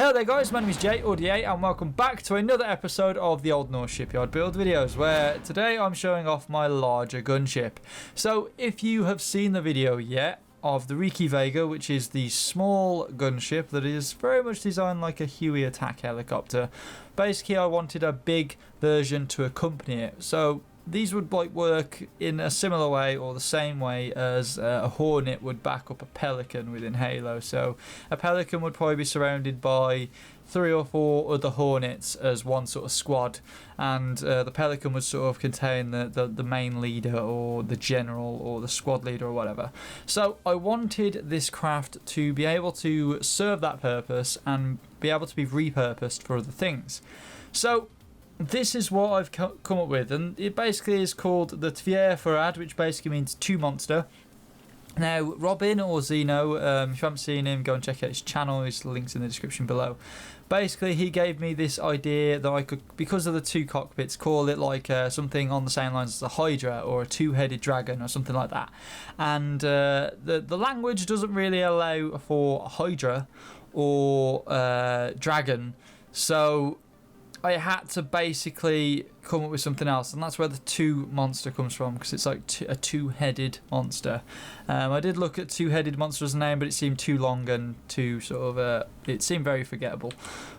Hello there guys, my name is Jay, or DA, and welcome back to another episode of the Old Norse Shipyard Build videos, where today I'm showing off my larger gunship. So if you have seen the video yet of the Riki Vega, which is the small gunship that is very much designed like a Huey attack helicopter, basically I wanted a big version to accompany it. So these would like work in a similar way or the same way as a Hornet would back up a Pelican within Halo. So a Pelican would probably be surrounded by 3 or 4 other Hornets as one sort of squad, and the Pelican would sort of contain the main leader or the general or the squad leader or whatever. So I wanted this craft to be able to serve that purpose and be able to be repurposed for other things. So this is what I've come up with, and it basically is called the Tveir Forad, which basically means two monster. Now, Robin or Zeno, if you haven't seen him, go and check out his channel. His link's in the description below. Basically, he gave me this idea that I could, because of the two cockpits, call it like something on the same lines as a Hydra or a two-headed dragon or something like that. And the language doesn't really allow for Hydra or dragon, so I had to basically come up with something else, and that's where the two monster comes from, because it's like a two-headed monster. I did look at two-headed monster as a name, but it seemed too long and too sort of it seemed very forgettable.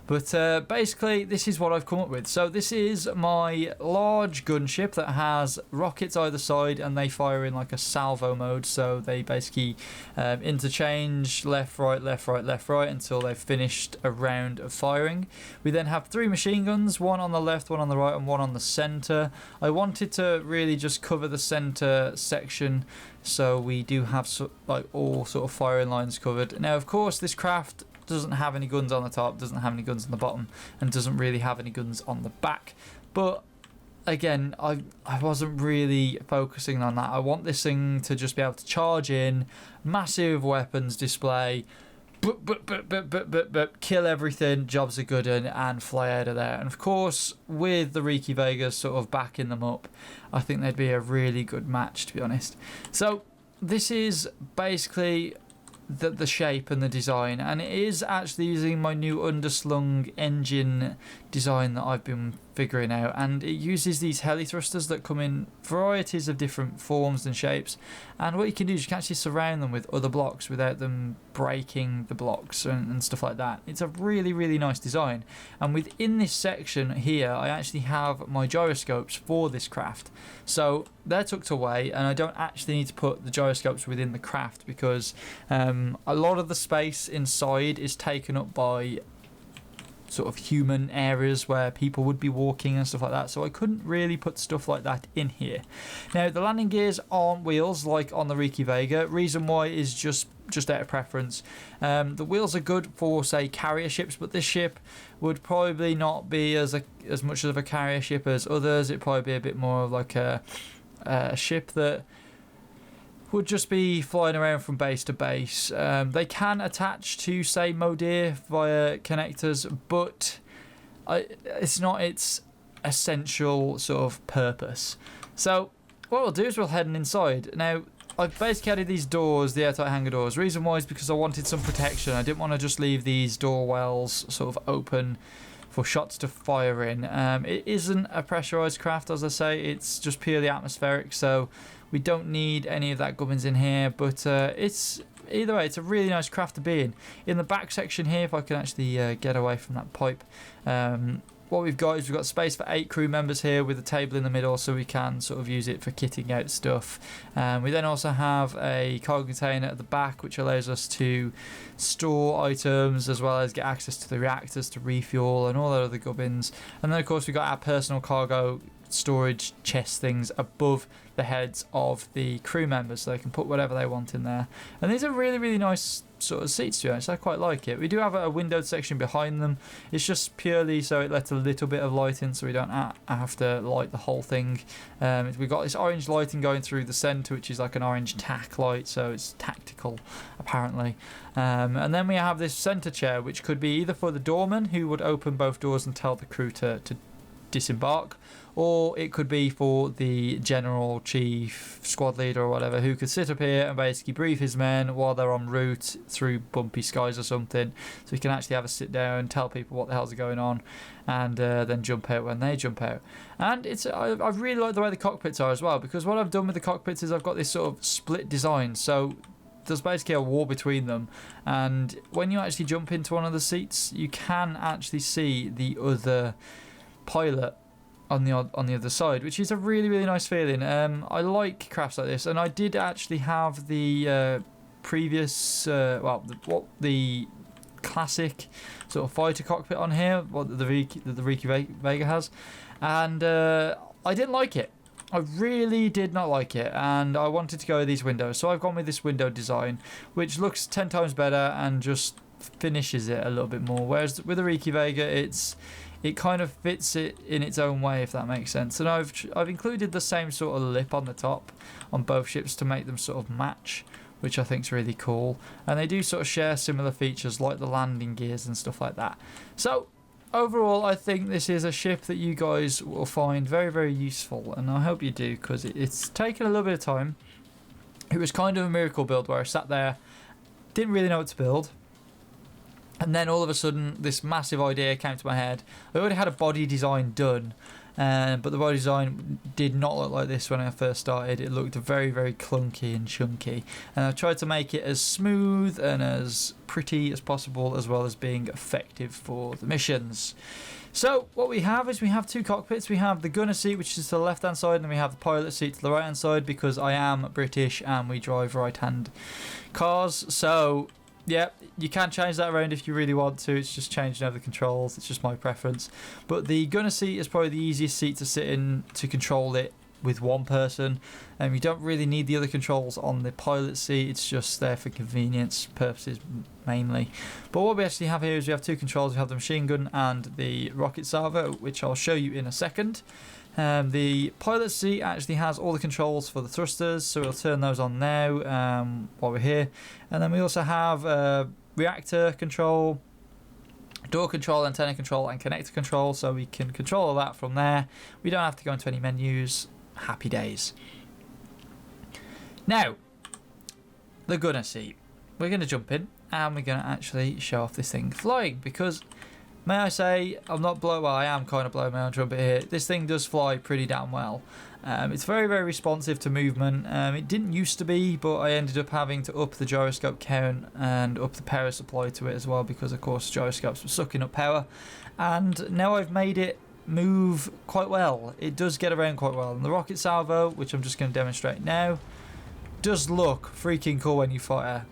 But basically this is what I've come up with. So this is my large gunship that has rockets either side, and they fire in like a salvo mode, so they basically interchange left right left right left right until they've finished a round of firing. We then have 3 machine guns, one on the left, one on the right, and one on the center. I wanted to really just cover the center section, so we do have like all sort of firing lines covered. Now of course this craft doesn't have any guns on the top, doesn't have any guns on the bottom, and doesn't really have any guns on the back. But again, I wasn't really focusing on that. I want this thing to just be able to charge in, massive weapons display, kill everything, jobs are good, and fly out of there. And of course, with the Riki Vegas sort of backing them up, I think they'd be a really good match, to be honest. So this is basically the shape and the design, and it is actually using my new underslung engine design that I've been figuring out, and it uses these heli thrusters that come in varieties of different forms and shapes, and what you can do is you can actually surround them with other blocks without them breaking the blocks and stuff like that. It's a really nice design, and within this section here I actually have my gyroscopes for this craft, so they're tucked away, and I don't actually need to put the gyroscopes within the craft because a lot of the space inside is taken up by sort of human areas where people would be walking and stuff like that, so I couldn't really put stuff like that in here. Now the landing gears aren't wheels like on the Riki Vega. Reason why is just out of preference. The wheels are good for say carrier ships, but this ship would probably not be as much of a carrier ship as others. It'd probably be a bit more of like a ship that would just be flying around from base to base. They can attach to say Modir via connectors, but it's not its essential sort of purpose. So what we'll do is we'll head inside. Now I've basically added these doors, the airtight hangar doors. Reason why is because I wanted some protection. I didn't want to just leave these door wells sort of open for shots to fire in. It isn't a pressurized craft, as I say, it's just purely atmospheric, so we don't need any of that gubbins in here, but it's either way, it's a really nice craft to be in. In the back section here, if I can actually get away from that pipe, what we've got is we've got space for 8 crew members here with a table in the middle, so we can sort of use it for kitting out stuff. We then also have a cargo container at the back, which allows us to store items as well as get access to the reactors to refuel and all that other gubbins. And then of course we've got our personal cargo storage chest things above the heads of the crew members, so they can put whatever they want in there. And these are really nice sort of seats, to be honest. I quite like it. We do have a windowed section behind them. It's just purely so it lets a little bit of light in, so we don't have to light the whole thing. We've got this orange lighting going through the centre, which is like an orange tack light, so it's tactical apparently. And then we have this centre chair, which could be either for the doorman, who would open both doors and tell the crew to disembark, or it could be for the general, chief, squad leader or whatever, who could sit up here and basically brief his men while they're en route through bumpy skies or something, so he can actually have a sit down, tell people what the hell's going on, and then jump out when they jump out. And I really like the way the cockpits are as well, because what I've done with the cockpits is I've got this sort of split design, so there's basically a wall between them, and when you actually jump into one of the seats, you can actually see the other pilot on the other side, which is a really, really nice feeling. I like crafts like this, and I did actually have the previous the classic sort of fighter cockpit on here, what the Riki Vega has, and I didn't like it. I really did not like it, and I wanted to go with these windows, so I've gone with this window design, which looks 10 times better and just finishes it a little bit more, whereas with the Riki Vega it kind of fits it in its own way, if that makes sense. And I've included the same sort of lip on the top on both ships to make them sort of match, which I think is really cool, and they do sort of share similar features like the landing gears and stuff like that. So overall, I think this is a ship that you guys will find very, very useful, and I hope you do, because it's taken a little bit of time. It was kind of a miracle build where I sat there, didn't really know what to build, and then all of a sudden this massive idea came to my head. I already had a body design done, but the body design did not look like this when I first started. It looked very, very clunky and chunky, and I tried to make it as smooth and as pretty as possible, as well as being effective for the missions. So what we have is we have two cockpits. We have the gunner seat, which is to the left hand side, and then we have the pilot seat to the right hand side, because I am British and we drive right hand cars. So yeah, you can change that around if you really want to. It's just changing over the controls. It's just my preference. But the gunner seat is probably the easiest seat to sit in to control it with one person. You don't really need the other controls on the pilot seat. It's just there for convenience purposes mainly. But what we actually have here is we have two controls. We have the machine gun and the rocket salvo, which I'll show you in a second. The pilot seat actually has all the controls for the thrusters, so we'll turn those on now while we're here. And then we also have reactor control, door control, antenna control, and connector control, so we can control all that from there. We don't have to go into any menus. Happy days. Now, the gunner seat. We're going to jump in and we're going to actually show off this thing flying, because may I say, I am kind of blowing my own trumpet here. This thing does fly pretty damn well. It's very, very responsive to movement. It didn't used to be, but I ended up having to up the gyroscope count and up the power supply to it as well, because of course gyroscopes were sucking up power. And now I've made it move quite well. It does get around quite well. And the rocket salvo, which I'm just going to demonstrate now, does look freaking cool when you fire.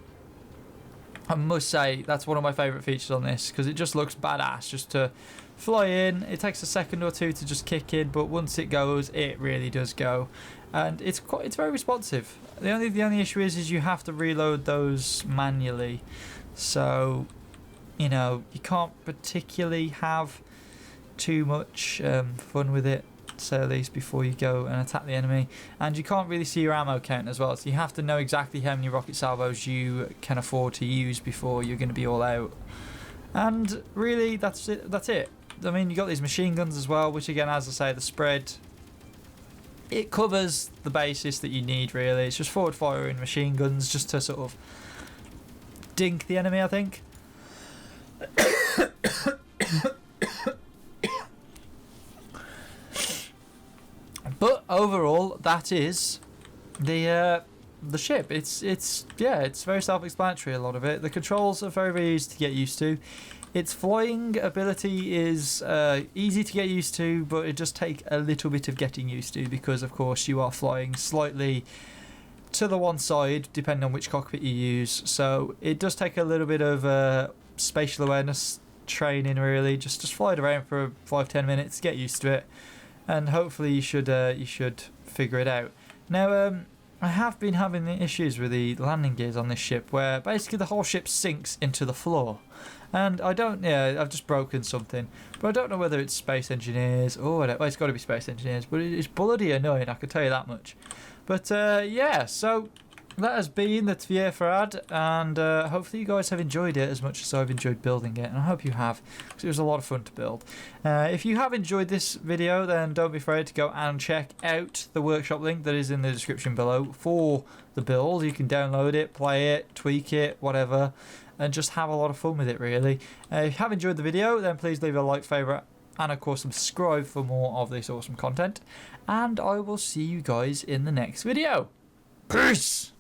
I must say that's one of my favourite features on this, because it just looks badass just to fly in. It takes a second or two to just kick in, but once it goes, it really does go, and it's very responsive. The only issue is you have to reload those manually, so you can't particularly have too much fun with it, say at least, before you go and attack the enemy. And you can't really see your ammo count as well, so you have to know exactly how many rocket salvos you can afford to use before you're going to be all out. And really, that's it. I mean, you got these machine guns as well, which again, as I say, the spread, it covers the basis that you need really. It's just forward firing machine guns just to sort of dink the enemy, I think. But overall, that is the ship. It's very self-explanatory, a lot of it. The controls are very, very easy to get used to. Its flying ability is easy to get used to, but it does take a little bit of getting used to, because of course you are flying slightly to the one side depending on which cockpit you use. So it does take a little bit of spatial awareness training really. Just fly it around for 5-10 minutes, get used to it, and hopefully you should figure it out. Now I have been having the issues with the landing gears on this ship, where basically the whole ship sinks into the floor, and I've just broken something, but I don't know whether it's space engineers or whatever. Well, it's got to be space engineers, but it's bloody annoying, I can tell you that much. But so that has been the Tveir Forad, and hopefully you guys have enjoyed it as much as I've enjoyed building it, and I hope you have, because it was a lot of fun to build. If you have enjoyed this video, then don't be afraid to go and check out the workshop link that is in the description below for the build. You can download it, play it, tweak it, whatever, and just have a lot of fun with it, really. If you have enjoyed the video, then please leave a like, favourite, and of course subscribe for more of this awesome content, and I will see you guys in the next video. Peace!